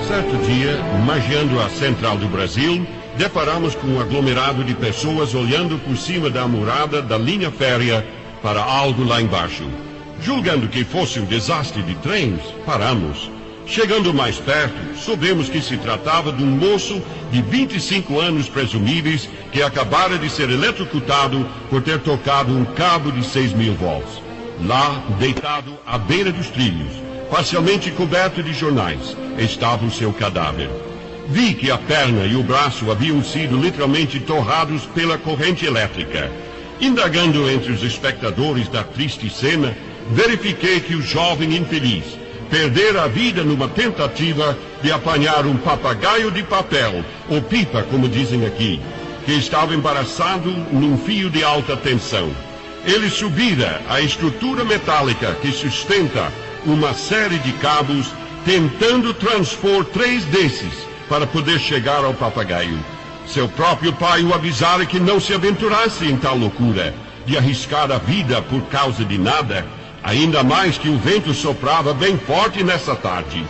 Certo dia, magiando a central do Brasil, deparamos com um aglomerado de pessoas olhando por cima da murada da linha férrea para algo lá embaixo. Julgando que fosse um desastre de trens, paramos. Chegando mais perto, soubemos que se tratava de um moço de 25 anos presumíveis que acabara de ser eletrocutado por ter tocado um cabo de 6.000 volts. Lá, deitado à beira dos trilhos, parcialmente coberto de jornais, estava o seu cadáver. Vi que a perna e o braço haviam sido literalmente torrados pela corrente elétrica. Indagando entre os espectadores da triste cena, verifiquei que o jovem infeliz perdera a vida numa tentativa de apanhar um papagaio de papel, ou pipa, como dizem aqui, que estava embaraçado num fio de alta tensão. Ele subira a estrutura metálica que sustenta uma série de cabos, tentando transpor 3 desses para poder chegar ao papagaio. Seu próprio pai o avisara que não se aventurasse em tal loucura, de arriscar a vida por causa de nada, ainda mais que o vento soprava bem forte nessa tarde.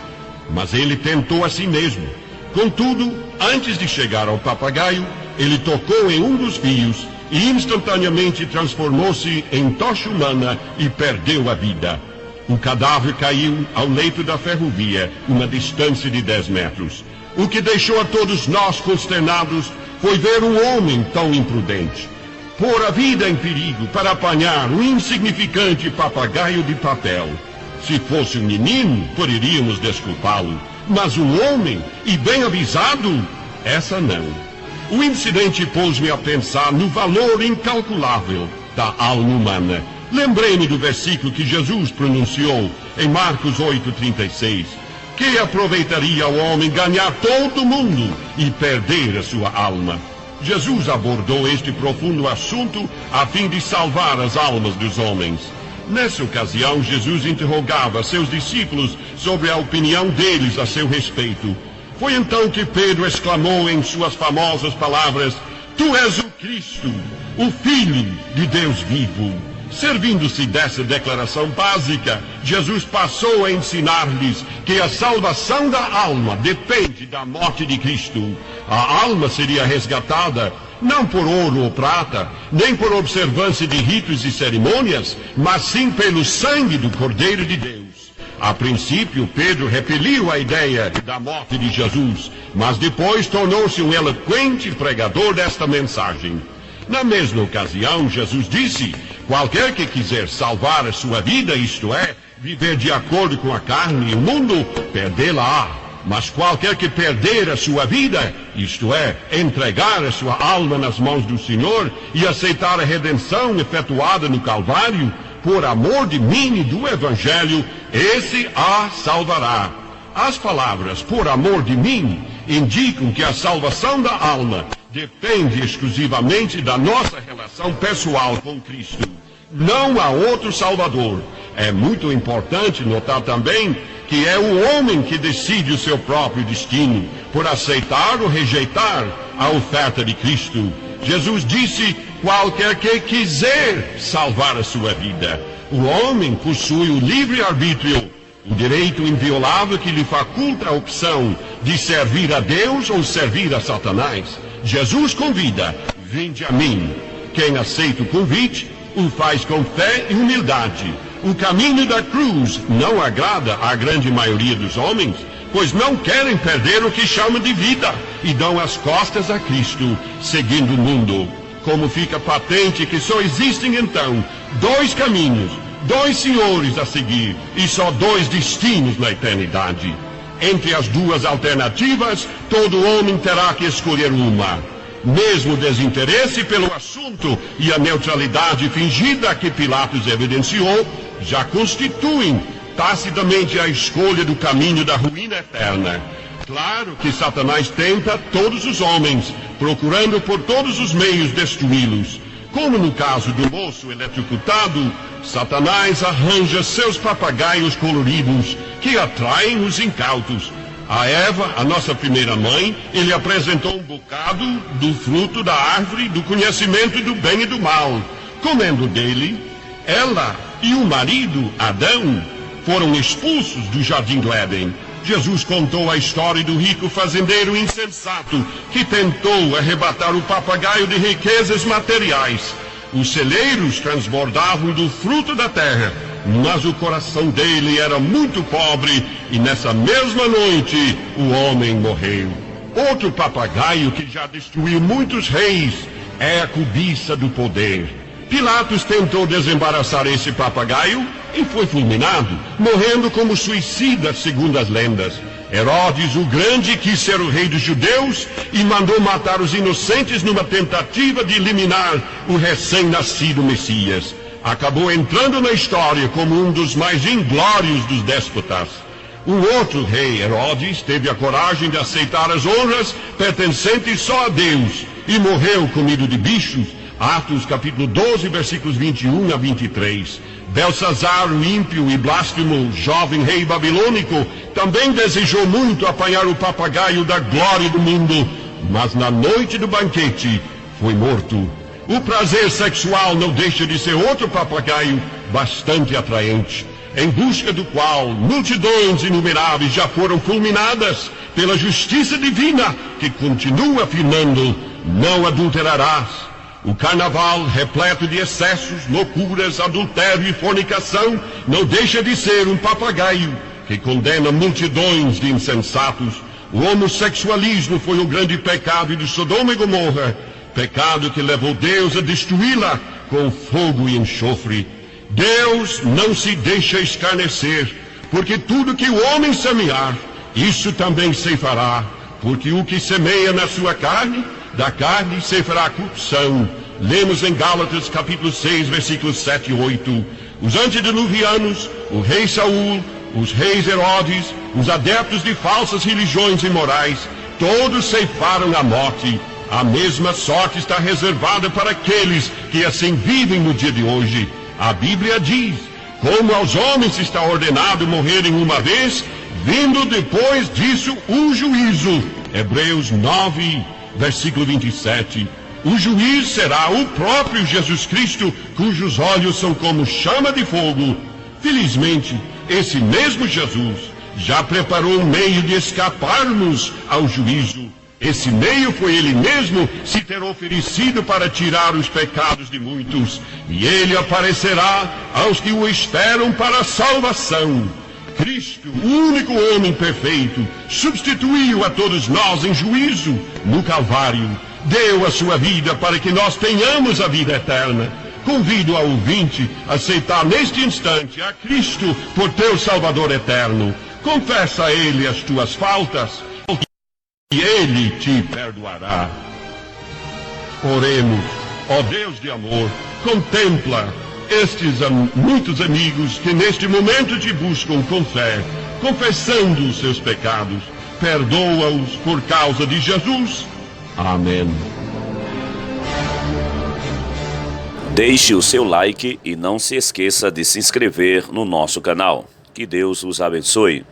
Mas ele tentou a si mesmo. Contudo, antes de chegar ao papagaio, ele tocou em um dos fios e instantaneamente transformou-se em tocha humana e perdeu a vida. O cadáver caiu ao leito da ferrovia, uma distância de 10 metros. O que deixou a todos nós consternados foi ver um homem tão imprudente pôr a vida em perigo para apanhar um insignificante papagaio de papel. Se fosse um menino, poderíamos desculpá-lo, mas um homem, e bem avisado, essa não. O incidente pôs-me a pensar no valor incalculável da alma humana. Lembrei-me do versículo que Jesus pronunciou em Marcos 8,36. Que aproveitaria o homem ganhar todo o mundo e perder a sua alma? Jesus abordou este profundo assunto a fim de salvar as almas dos homens. Nessa ocasião, Jesus interrogava seus discípulos sobre a opinião deles a seu respeito. Foi então que Pedro exclamou em suas famosas palavras: Tu és o Cristo, o Filho de Deus vivo. Servindo-se dessa declaração básica, Jesus passou a ensinar-lhes que a salvação da alma depende da morte de Cristo. A alma seria resgatada não por ouro ou prata, nem por observância de ritos e cerimônias, mas sim pelo sangue do Cordeiro de Deus. A princípio, Pedro repeliu a ideia da morte de Jesus, mas depois tornou-se um eloquente pregador desta mensagem. Na mesma ocasião, Jesus disse: qualquer que quiser salvar a sua vida, isto é, viver de acordo com a carne e o mundo, perdê-la-á. Mas qualquer que perder a sua vida, isto é, entregar a sua alma nas mãos do Senhor e aceitar a redenção efetuada no Calvário, por amor de mim e do Evangelho, esse a salvará. As palavras "por amor de mim" indicam que a salvação da alma depende exclusivamente da nossa relação pessoal com Cristo. Não há outro Salvador. É muito importante notar também que é o homem que decide o seu próprio destino, por aceitar ou rejeitar a oferta de Cristo. Jesus disse: qualquer que quiser salvar a sua vida. O homem possui o livre-arbítrio, o direito inviolável que lhe faculta a opção de servir a Deus ou servir a Satanás. Jesus convida: vinde a mim. Quem aceita o convite, o faz com fé e humildade. O caminho da cruz não agrada à grande maioria dos homens, pois não querem perder o que chamam de vida e dão as costas a Cristo, seguindo o mundo. Como fica patente que só existem então 2 caminhos, 2 senhores a seguir e só 2 destinos na eternidade. Entre as 2 alternativas, todo homem terá que escolher uma. Mesmo o desinteresse pelo assunto e a neutralidade fingida que Pilatos evidenciou já constituem tacitamente a escolha do caminho da ruína eterna. Claro que Satanás tenta todos os homens, procurando por todos os meios destruí-los. Como no caso do moço eletrocutado, Satanás arranja seus papagaios coloridos que atraem os incautos. A Eva, a nossa primeira mãe, ele apresentou um bocado do fruto da árvore do conhecimento do bem e do mal. Comendo dele, ela e o marido, Adão, foram expulsos do jardim do Éden. Jesus contou a história do rico fazendeiro insensato que tentou arrebatar o papagaio de riquezas materiais. Os celeiros transbordavam do fruto da terra, mas o coração dele era muito pobre, e nessa mesma noite o homem morreu. Outro papagaio que já destruiu muitos reis é a cobiça do poder. Pilatos tentou desembaraçar esse papagaio e foi fulminado, morrendo como suicida, segundo as lendas. Herodes o Grande quis ser o rei dos judeus e mandou matar os inocentes numa tentativa de eliminar o recém-nascido Messias. Acabou entrando na história como um dos mais inglórios dos déspotas. Um outro rei, Herodes, teve a coragem de aceitar as honras pertencentes só a Deus e morreu comido de bichos. Atos capítulo 12, versículos 21 a 23. Belsazar, o ímpio e blasfemo jovem rei babilônico, também desejou muito apanhar o papagaio da glória do mundo, mas na noite do banquete foi morto. O prazer sexual não deixa de ser outro papagaio bastante atraente, em busca do qual multidões inumeráveis já foram fulminadas pela justiça divina, que continua afirmando: não adulterarás. O carnaval, repleto de excessos, loucuras, adultério e fornicação, não deixa de ser um papagaio que condena multidões de insensatos. O homossexualismo foi o grande pecado de Sodoma e Gomorra, pecado que levou Deus a destruí-la com fogo e enxofre. Deus não se deixa escarnecer, porque tudo que o homem semear, isso também ceifará, porque o que semeia na sua carne, da carne ceifará corrupção. Lemos em Gálatas capítulo 6, versículos 7 e 8. Os antediluvianos, o rei Saul, os reis Herodes, os adeptos de falsas religiões imorais, todos ceifaram a morte. A mesma sorte está reservada para aqueles que assim vivem no dia de hoje. A Bíblia diz: como aos homens está ordenado morrerem uma vez, vindo depois disso o juízo. Hebreus 9, versículo 27. O juiz será o próprio Jesus Cristo, cujos olhos são como chama de fogo. Felizmente, esse mesmo Jesus já preparou um meio de escaparmos ao juízo. Esse meio foi ele mesmo se ter oferecido para tirar os pecados de muitos, e ele aparecerá aos que o esperam para a salvação. Cristo, o único homem perfeito, substituiu a todos nós em juízo no Calvário. Deu a sua vida para que nós tenhamos a vida eterna. Convido ao ouvinte a aceitar neste instante a Cristo por teu Salvador eterno. Confessa a Ele as tuas faltas e Ele te perdoará. Oremos. Ó Deus de amor, contempla estes muitos amigos que neste momento te buscam com fé, confessando os seus pecados. Perdoa-os por causa de Jesus. Amém. Deixe o seu like e não se esqueça de se inscrever no nosso canal. Que Deus os abençoe.